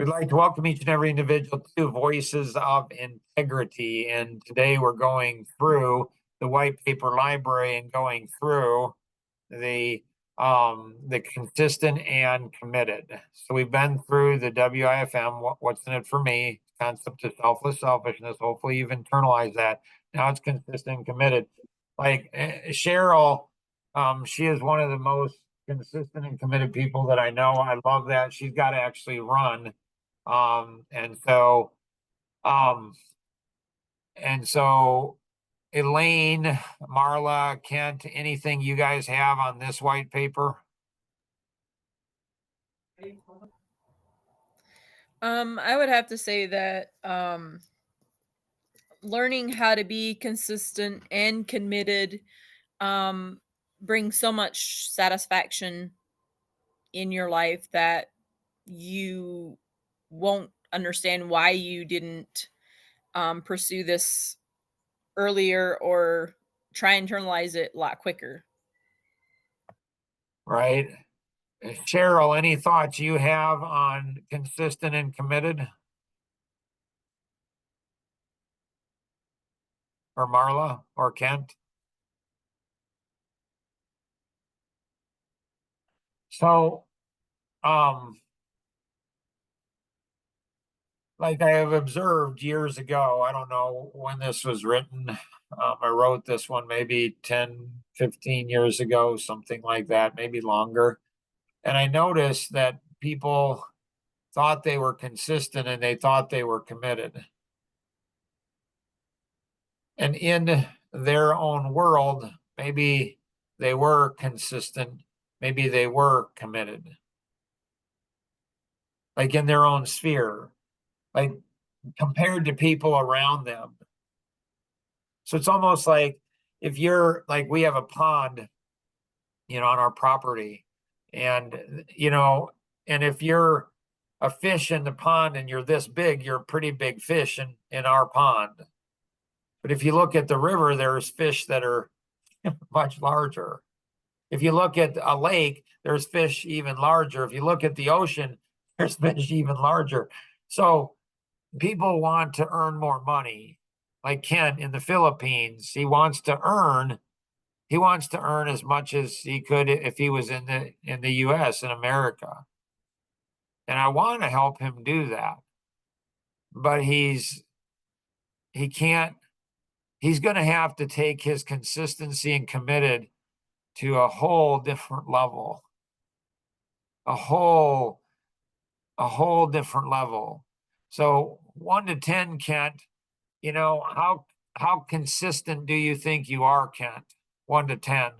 We'd like to welcome each and every individual to Voices of Integrity. And today we're going through the white paper library and going through the consistent and committed. So we've been through the WIFM, what's in it for me, concept of selfless selfishness. Hopefully you've internalized that. Now it's consistent and committed. Like Cheryl, she is one of the most consistent and committed people that I know. I love that. She's got to actually run. And so, um, and so Elaine, Marla, Kent, anything you guys have on this white paper? I would have to say that learning how to be consistent and committed um brings so much satisfaction in your life that you won't understand why you didn't pursue this earlier or try and internalize it a lot quicker. Right. Cheryl, any thoughts you have on consistent and committed? Or Marla or Kent? So, like I have observed years ago, I don't know when this was written. I wrote this one maybe 10, 15 years ago, something like that, maybe longer. And I noticed that people thought they were consistent and they thought they were committed. And in their own world, maybe they were consistent, maybe they were committed, like in their own sphere, like compared to people around them. So it's almost like if you're like, we have a pond, on our property, and, and if you're a fish in the pond and you're this big, you're a pretty big fish in our pond. But if you look at the river, there's fish that are much larger. If you look at a lake, there's fish even larger. If you look at the ocean, there's fish even larger. So people want to earn more money. Like Kent in the Philippines, he wants to earn as much as he could if he was in the US, in America. And I want to help him do that. But he can't, he's going to have to take his consistency and committed to a whole different level. A whole different level. So 1 to 10, Kent, how consistent do you think you are, Kent? 1 to 10.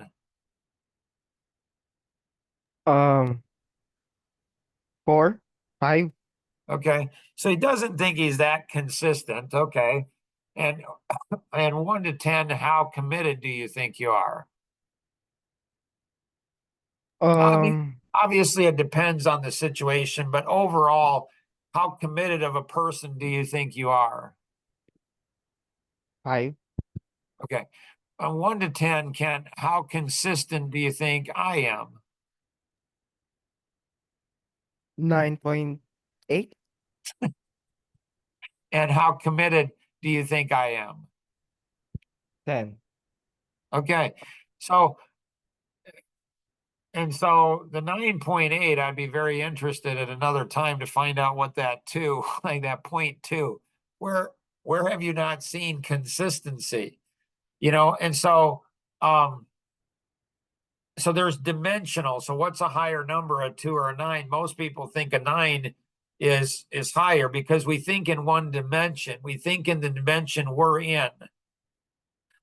Um, 4, 5. Okay. So he doesn't think he's that consistent. Okay. And 1 to 10, how committed do you think you are? Obviously, it depends on the situation, but overall, how committed of a person do you think you are? 5, Okay. On 1 to 10, Kent, how consistent do you think I am? 9.8, And how committed do you think I am? 10. Okay. So, the 9.8, I'd be very interested at another time to find out what that two, like that 0.2, where have you not seen consistency? And so there's dimensional. So what's a higher number, a 2 or a 9? Most people think a 9 is higher because we think in one dimension. We think in the dimension we're in.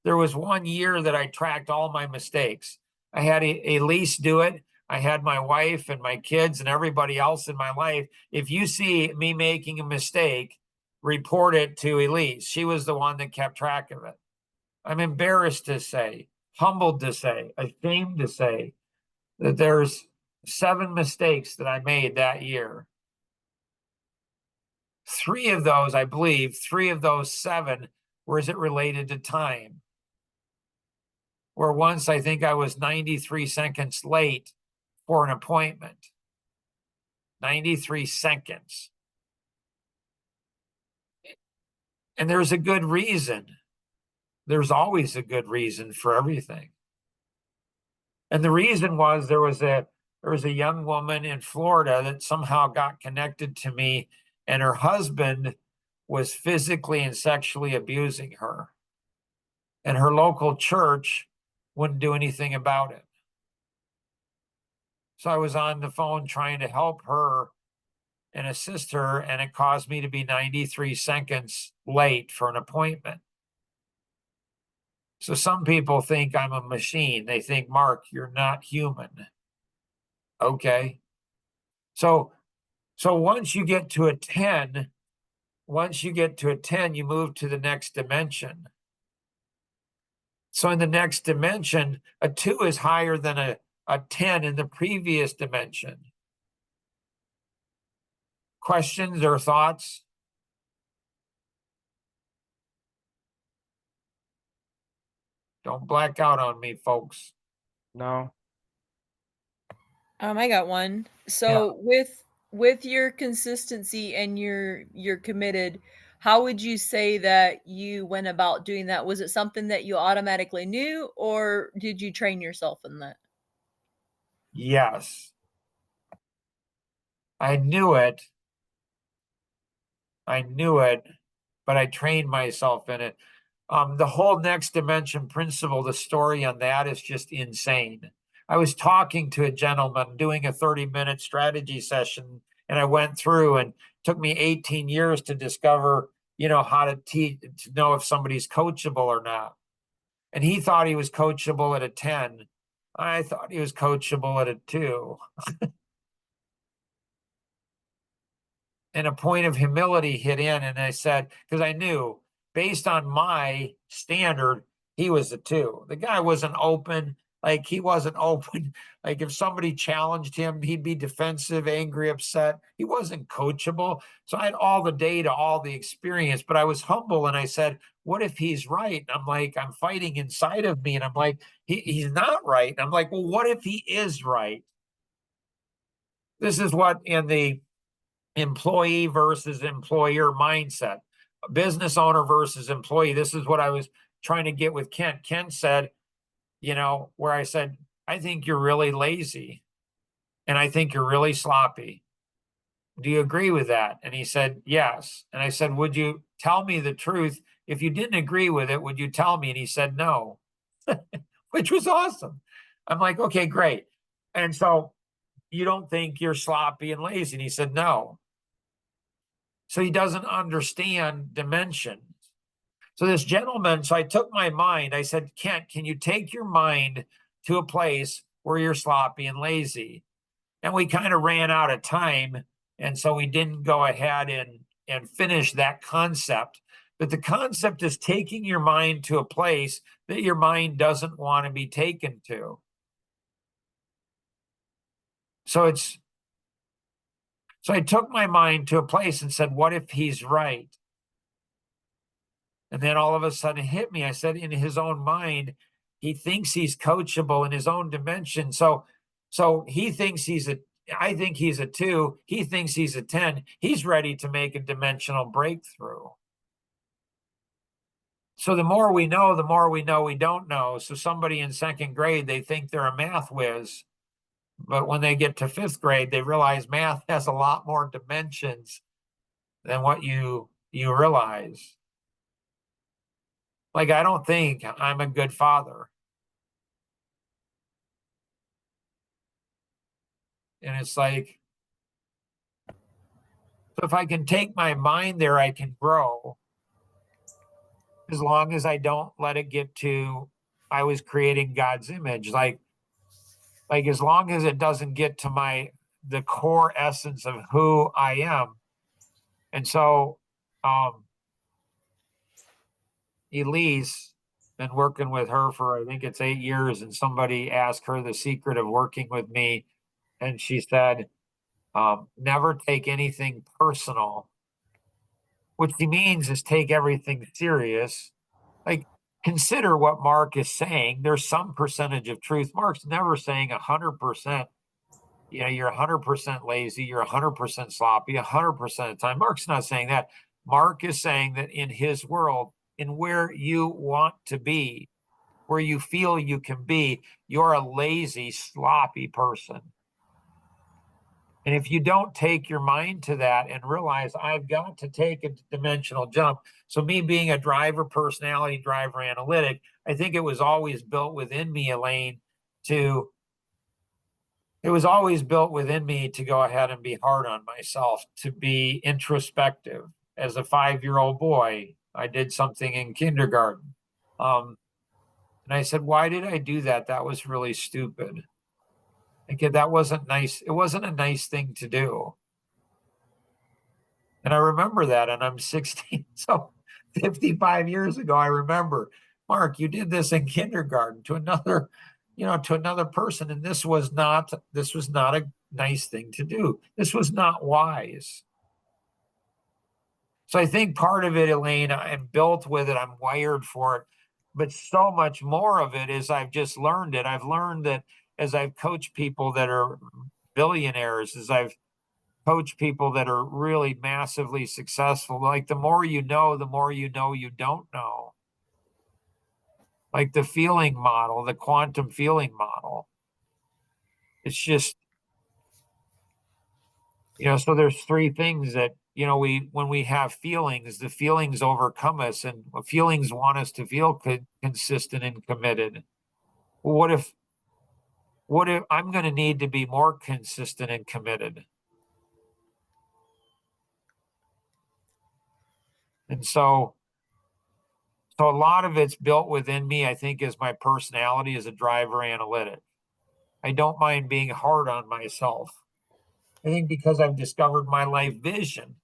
There was 1 year that I tracked all my mistakes. I had Elise do it. I had my wife and my kids and everybody else in my life. If you see me making a mistake, report it to Elise. She was the one that kept track of it. I'm embarrassed to say, humbled to say, ashamed to say that there's 7 mistakes that I made that year. 3 of those, I believe, 3 of those 7, was it related to time? Where once I think I was 93 seconds late for an appointment. 93 seconds. And there's a good reason. There's always a good reason for everything. And the reason was there was a young woman in Florida that somehow got connected to me, and her husband was physically and sexually abusing her. And her local church wouldn't do anything about it. So I was on the phone trying to help her and assist her, and it caused me to be 93 seconds late for an appointment. So some people think I'm a machine. They think, Mark, you're not human. Okay. So once you get to a 10, you move to the next dimension. So in the next dimension, a 2 is higher than a 10 in the previous dimension. Questions or thoughts? Don't black out on me, folks. No. I got one. So with your consistency and you're committed, how would you say that you went about doing that? Was it something that you automatically knew, or did you train yourself in that? Yes. I knew it, but I trained myself in it. The whole next dimension principle, the story on that is just insane. I was talking to a gentleman doing a 30-minute strategy session, and I went through, and it took me 18 years to discover, how to teach, to know if somebody's coachable or not. And he thought he was coachable at a 10. I thought he was coachable at a 2. And a point of humility hit in, and I said, because I knew based on my standard, he was a 2. The guy wasn't open. Like, he wasn't open. Like, if somebody challenged him, he'd be defensive, angry, upset. He wasn't coachable. So I had all the data, all the experience, but I was humble, and I said, what if he's right? And I'm like, I'm fighting inside of me, and I'm like, he's not right. And I'm like, well, what if he is right? This is what in the employee versus employer mindset, business owner versus employee. This is what I was trying to get with Kent. Kent said, where I said, I think you're really lazy and I think you're really sloppy. Do you agree with that? And he said, yes. And I said, would you tell me the truth? If you didn't agree with it, would you tell me? And he said, no, which was awesome. I'm like, okay, great. And so, you don't think you're sloppy and lazy? And he said, no. So he doesn't understand dimensions. So this gentleman, so I took my mind, I said, Kent, can you take your mind to a place where you're sloppy and lazy? And we kind of ran out of time. And so we didn't go ahead and finish that concept. But the concept is taking your mind to a place that your mind doesn't want to be taken to. So I took my mind to a place and said, what if he's right? And then all of a sudden it hit me. I said, in his own mind, he thinks he's coachable in his own dimension. So he thinks I think he's a 2. He thinks he's a 10. He's ready to make a dimensional breakthrough. So the more we know we don't know. So somebody in 2nd grade, they think they're a math whiz. But when they get to 5th grade, they realize math has a lot more dimensions than what you realize. Like, I don't think I'm a good father. And it's like, so if I can take my mind there, I can grow. As long as I don't let it get to, I was creating God's image. Like as long as it doesn't get to the core essence of who I am. And so, Elise, been working with her for, I think it's 8 years, and somebody asked her the secret of working with me. And she said, never take anything personal. What she means is take everything serious. Like, consider what Mark is saying. There's some percentage of truth. Mark's never saying 100%. You're 100% lazy. You're 100% sloppy 100% of the time. Mark's not saying that. Mark is saying that in his world, in where you want to be, where you feel you can be, you're a lazy, sloppy person. And if you don't take your mind to that and realize I've got to take a dimensional jump. So me being a driver personality, driver analytic, I think it was always built within me, Elaine, to go ahead and be hard on myself, to be introspective. As a 5-year-old boy, I did something in kindergarten. And I said, why did I do that? That was really stupid. Again, that wasn't nice. It wasn't a nice thing to do. And I remember that, and I'm 16. So 55 years ago, I remember, Mark, you did this in kindergarten to another, to another person. And this was not a nice thing to do. This was not wise. So I think part of it, Elaine, I'm built with it. I'm wired for it. But so much more of it is I've just learned it. I've learned that as I've coached people that are billionaires, as I've coached people that are really massively successful, like the more you know you don't know. Like the feeling model, the quantum feeling model. It's just, so there's three things that, when we have feelings, the feelings overcome us, and feelings want us to feel consistent and committed. Well, what if I'm going to need to be more consistent and committed? And so a lot of it's built within me, I think, is my personality as a driver analytic. I don't mind being hard on myself. I think because I've discovered my life vision,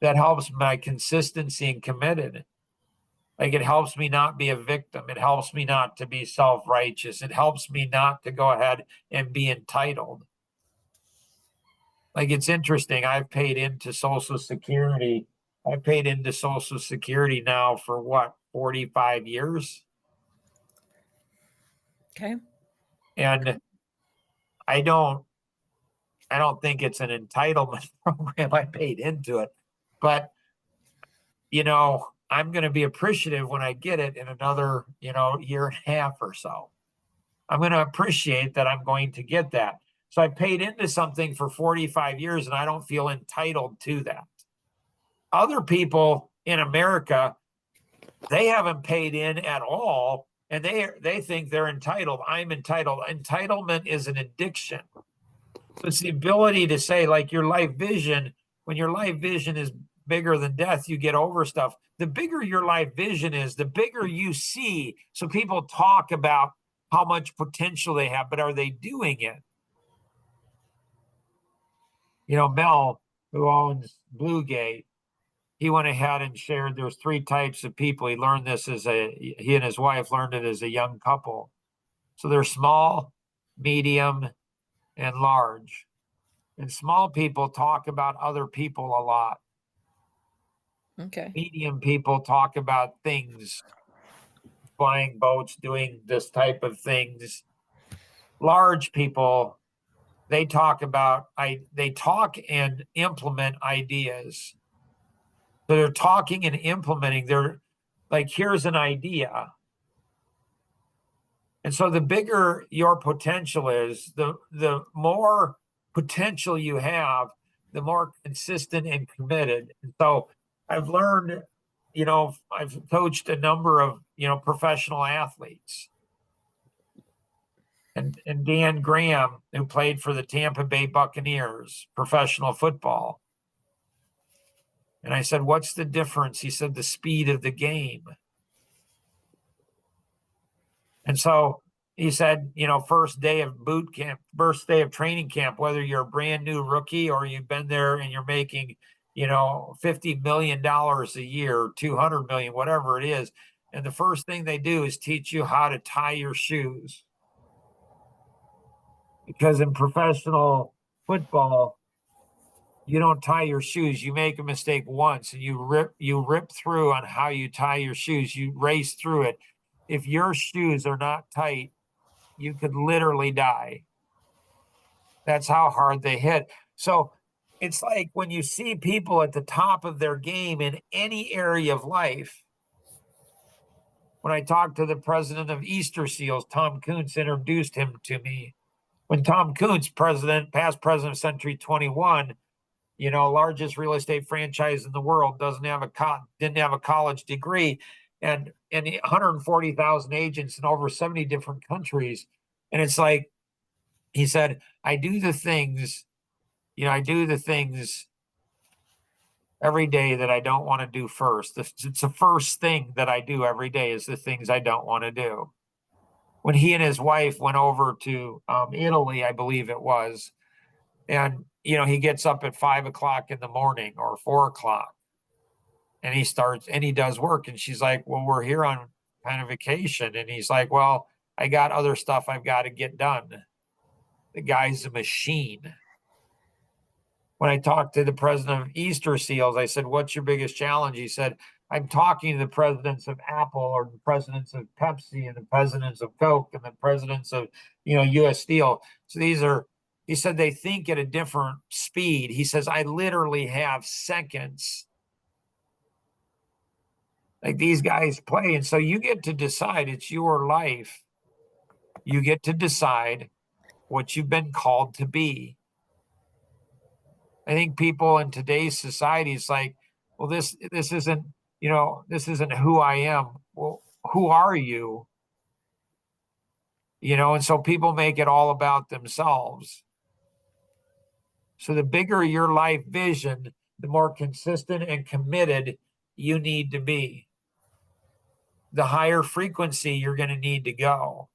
that helps my consistency and committed. Like it helps me not be a victim. It helps me not to be self-righteous. It helps me not to go ahead and be entitled. Like it's interesting. I've paid into Social Security. I paid into Social Security now for what, 45 years? Okay. And I don't think it's an entitlement program. I paid into it, but I'm going to be appreciative when I get it in another, year and a half or so. I'm going to appreciate that I'm going to get that. So I paid into something for 45 years and I don't feel entitled to that. Other people in America, they haven't paid in at all and they think they're entitled. I'm entitled. Entitlement is an addiction. It's the ability to say, like your life vision, when your life vision is bigger than death, you get over stuff. The bigger your life vision is, the bigger you see. So people talk about how much potential they have, but are they doing it? Mel, who owns Bluegate, he went ahead and shared there's 3 types of people. He learned this he and his wife learned it as a young couple. So they're small, medium, and large. And small people talk about other people a lot. Okay. Medium people talk about things, flying boats, doing this type of things. Large people, they talk and implement ideas. So they're talking and implementing. They're like, here's an idea. And so the bigger your potential is, the more potential you have, the more consistent and committed. And so I've learned, I've coached a number of, professional athletes. And Dan Graham, who played for the Tampa Bay Buccaneers, professional football. And I said, what's the difference? He said, the speed of the game. And so he said, first day of boot camp, first day of training camp, whether you're a brand new rookie or you've been there and you're making, $50 million a year, 200 million, whatever it is. And the first thing they do is teach you how to tie your shoes. Because in professional football, you don't tie your shoes. You make a mistake once and you rip through on how you tie your shoes. You race through it. If your shoes are not tight, you could literally die. That's how hard they hit. So it's like when you see people at the top of their game in any area of life. When I talked to the president of Easter Seals, Tom Kuntz introduced him to me. When Tom Kuntz, past president of Century 21, largest real estate franchise in the world, didn't have a college degree, and 140,000 agents in over 70 different countries. And it's like, he said, I do the things every day that I don't want to do first. It's the first thing that I do every day is the things I don't want to do. When he and his wife went over to Italy, I believe it was, and he gets up at 5 o'clock in the morning or 4 o'clock, and he does work. And she's like, well, we're here on kind of vacation. And he's like, well, I got other stuff I've got to get done. The guy's a machine. When I talked to the president of Easter Seals, I said, what's your biggest challenge? He said, I'm talking to the presidents of Apple or the presidents of Pepsi and the presidents of Coke and the presidents of, US Steel. So he said, they think at a different speed. He says, I literally have seconds. Like these guys play. And so you get to decide, it's your life. You get to decide what you've been called to be. I think people in today's society, it's like, well, this isn't, this isn't who I am. Well, who are you? And so people make it all about themselves. So the bigger your life vision, the more consistent and committed you need to be. The higher frequency you're going to need to go.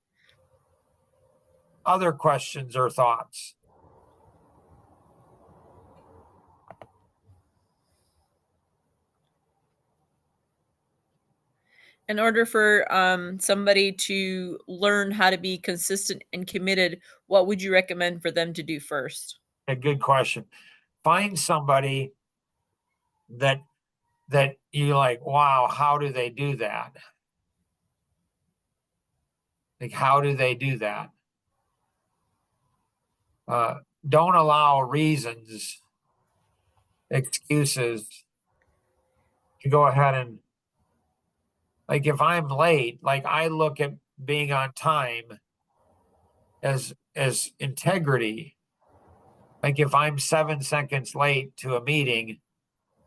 Other questions or thoughts? In order for somebody to learn how to be consistent and committed, what would you recommend for them to do first? A good question. Find somebody that you're like, wow, how do they do that? Like, how do they do that? Don't allow reasons, excuses to go ahead and, like, if I'm late, like I look at being on time as integrity. Like if I'm 7 seconds late to a meeting,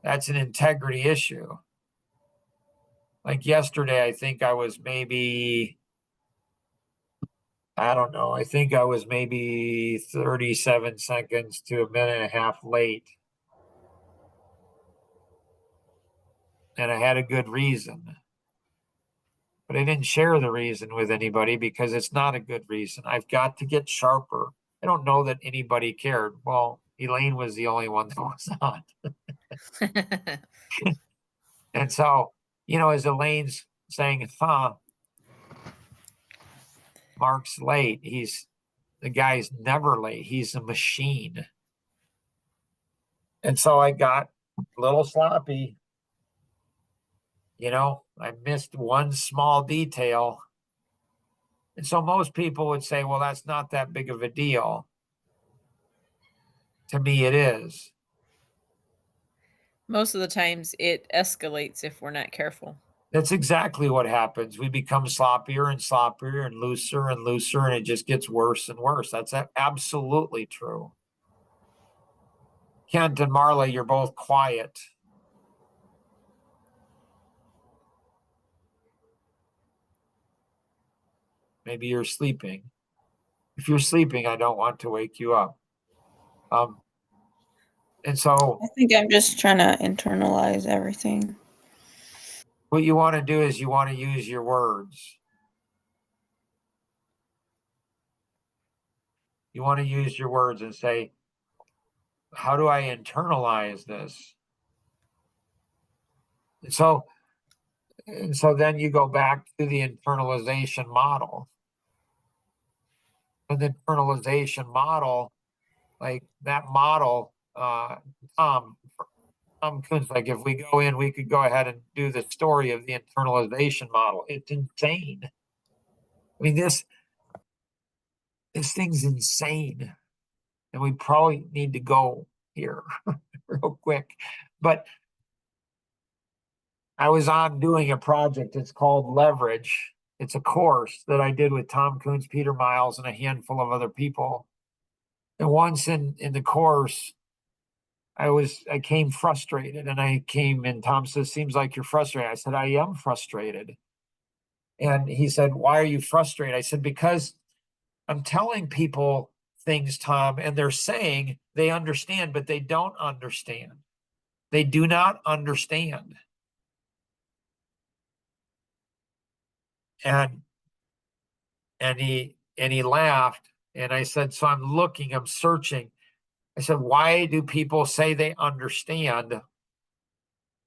that's an integrity issue. Like yesterday, I think I was maybe, I don't know, I think I was maybe 37 seconds to a minute and a half late. And I had a good reason. But I didn't share the reason with anybody because it's not a good reason. I've got to get sharper. I don't know that anybody cared. Well, Elaine was the only one that was on. And so, as Elaine's saying, Mark's late. The guy's never late. He's a machine. And so I got a little sloppy. I missed one small detail. And so most people would say, well, that's not that big of a deal. To me, it is. Most of the times it escalates if we're not careful. That's exactly what happens. We become sloppier and sloppier and looser, and it just gets worse and worse. That's absolutely true. Kent and Marla, you're both quiet. Maybe you're sleeping. If you're sleeping, I don't want to wake you up. And so I think I'm just trying to internalize everything. what you want to do is you want to use your words. You want to use your words and say, how do I internalize this? And so then you go back to the internalization model. And the internalization model, like that model, Tom Kuntz, like if we go in, we could go ahead and do the story of the internalization model. It's insane. I mean, this thing's insane. And we probably need to go here real quick. But I was on doing a project. It's called Leverage. It's a course that I did with Tom Coons, Peter Miles, and a handful of other people. And once in the course, I came frustrated, and Tom says, seems like you're frustrated. I said, I am frustrated. And he said, why are you frustrated? I said, because I'm telling people things, Tom, and they're saying they understand, but they don't understand. They do not understand. And he laughed, and I said, so I'm searching. I said, why do people say they understand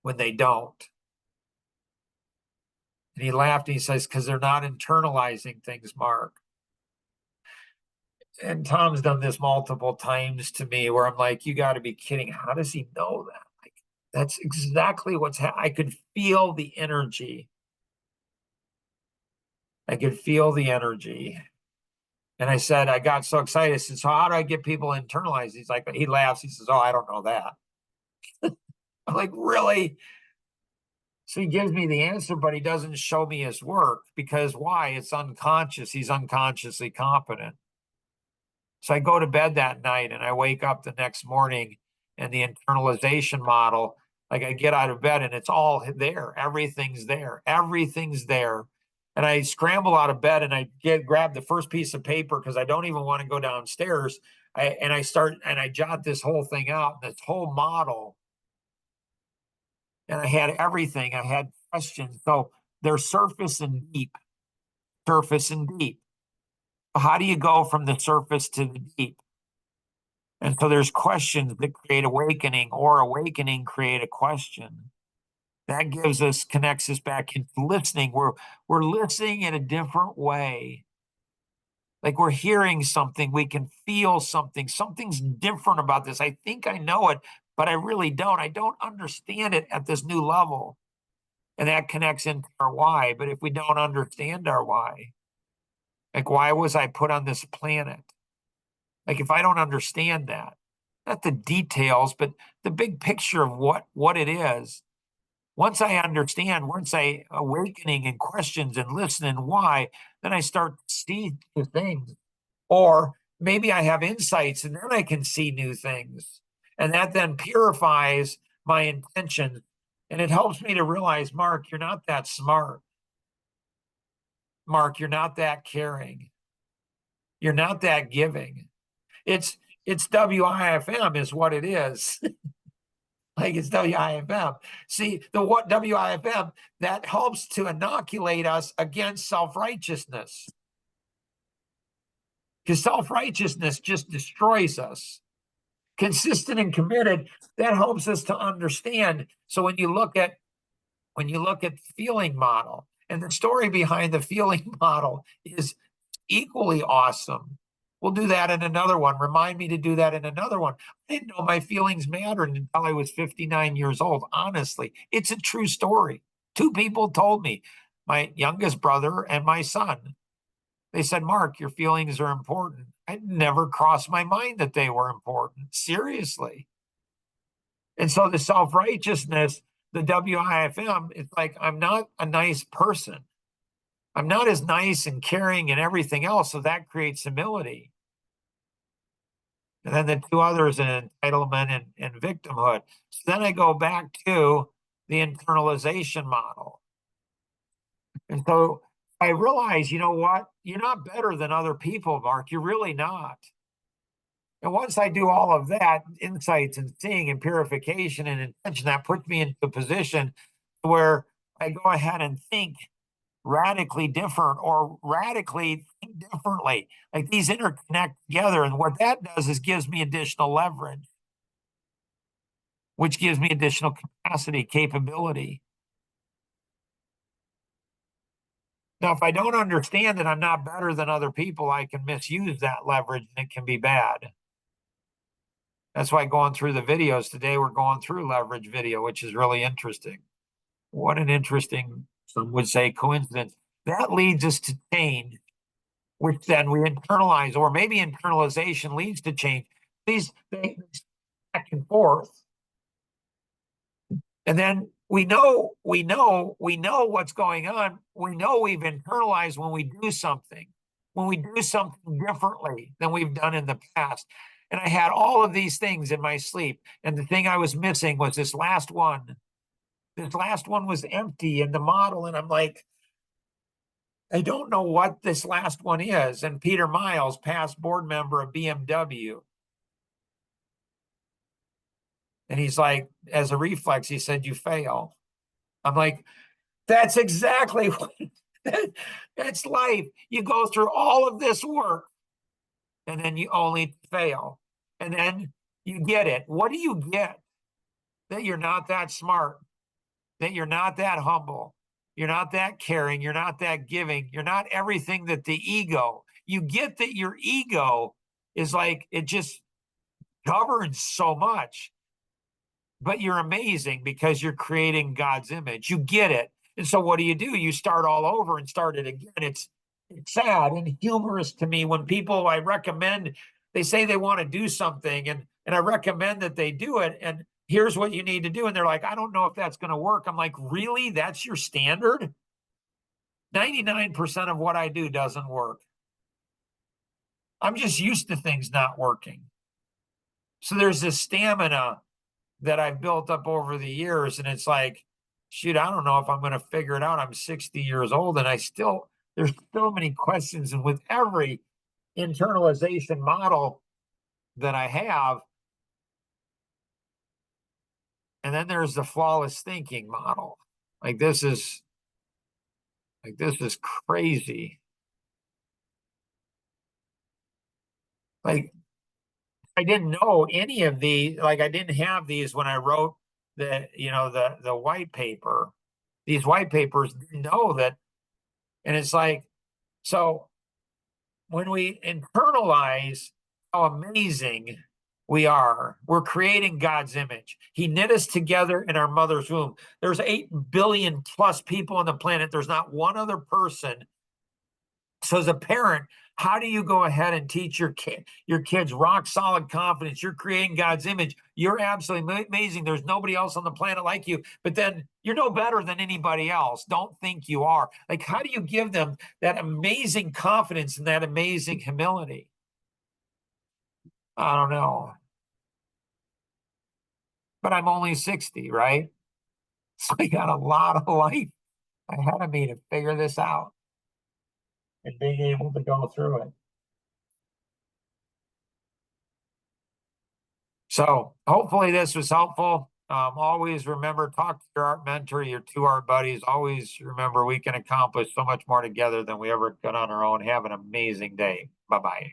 when they don't? And he laughed and he says, because they're not internalizing things, Mark. And Tom's done this multiple times to me where I'm like, you got to be kidding. How does he know that? Like, that's exactly what's I could feel the energy. I could feel the energy. And I said, I got so excited. I said, so how do I get people internalized? He's like, he laughs. He says, oh, I don't know that. I'm like, really? So he gives me the answer, but he doesn't show me his work because why? It's unconscious. He's unconsciously competent. So I go to bed that night and I wake up the next morning and the internalization model, like I get out of bed and it's all there. Everything's there. Everything's there. And I scramble out of bed and I grab the first piece of paper because I don't even want to go downstairs. I jot this whole thing out, this whole model. And I had everything. I had questions. So there's surface and deep. Surface and deep. How do you go from the surface to the deep? And so there's questions that create awakening, or awakening create a question. That connects us back into listening. We're listening in a different way. Like we're hearing something, we can feel something. Something's different about this. I think I know it, but I really don't. I don't understand it at this new level. And that connects into our why. But if we don't understand our why, like why was I put on this planet? Like if I don't understand that, not the details, but the big picture of what it is. Once I understand, once I awakening and questions and listening why, then I start to see new things. Or maybe I have insights and then I can see new things. And that then purifies my intention. And it helps me to realize, Mark, you're not that smart. Mark, you're not that caring. You're not that giving. It's WIFM is what it is. Like it's WIFM. See, what WIFM, that helps to inoculate us against self-righteousness. Because self-righteousness just destroys us. Consistent and committed, that helps us to understand. So when you look at the feeling model, and the story behind the feeling model is equally awesome. We'll do that in another one. Remind me to do that in another one. I didn't know my feelings mattered until I was 59 years old. Honestly, it's a true story. Two people told me, my youngest brother and my son. They said, Mark, your feelings are important. It never crossed my mind that they were important. Seriously. And so the self-righteousness, the WIFM, it's like, I'm not a nice person. I'm not as nice and caring and everything else. So that creates humility. And then the two others in entitlement and victimhood. So then I go back to the internalization model. And so I realize, you know what? You're not better than other people, Mark. You're really not. And once I do all of that, insights and seeing and purification and intention, that puts me into a position where I go ahead and think radically different or radically think differently. Like these interconnect together. And what that does is gives me additional leverage, which gives me additional capacity, capability. Now, if I don't understand that I'm not better than other people, I can misuse that leverage and it can be bad. That's why going through the videos today, we're going through leverage video, which is really interesting. What an interesting, some would say, coincidence. That leads us to change, which then we internalize, or maybe internalization leads to change. back and forth. And then we know what's going on. We know we've internalized when we do something differently than we've done in the past. And I had all of these things in my sleep. And the thing I was missing was this last one. This last one was empty in the model. And I'm like, I don't know what this last one is. And Peter Miles, past board member of BMW. And he's like, as a reflex, he said, you fail. I'm like, that's exactly what that's life. You go through all of this work and then you only fail. And then you get it. What do you get? That you're not that smart, that you're not that humble, you're not that caring, you're not that giving, you're not everything that the ego. You get that your ego is like, it just governs so much. But you're amazing because you're creating God's image. You get it. And so what do? You start all over and start it again. It's sad and humorous to me when people I recommend, they say they want to do something and I recommend that they do it. And here's what you need to do. And they're like, I don't know if that's going to work. I'm like, really? That's your standard? 99% of what I do doesn't work. I'm just used to things not working. So there's this stamina that I've built up over the years. And it's like, shoot, I don't know if I'm going to figure it out. I'm 60 years old and there's so many questions. And with every internalization model that I have, and then there's the flawless thinking model. This is crazy. I didn't know any of these, I didn't have these when I wrote the white paper. These white papers didn't know that. And it's like, so when we internalize how amazing we are, we're creating God's image. He knit us together in our mother's womb. There's 8 billion plus people on the planet. There's not one other person. So as a parent, how do you go ahead and teach your kids rock solid confidence? You're creating God's image. You're absolutely amazing. There's nobody else on the planet like you, but then you're no better than anybody else. Don't think you are. How do you give them that amazing confidence and that amazing humility? I don't know. But I'm only 60, right? So I got a lot of life ahead of me to figure this out and being able to go through it. So hopefully this was helpful. Always remember, talk to your art mentor, your 2 art buddies. Always remember we can accomplish so much more together than we ever could on our own. Have an amazing day. Bye-bye.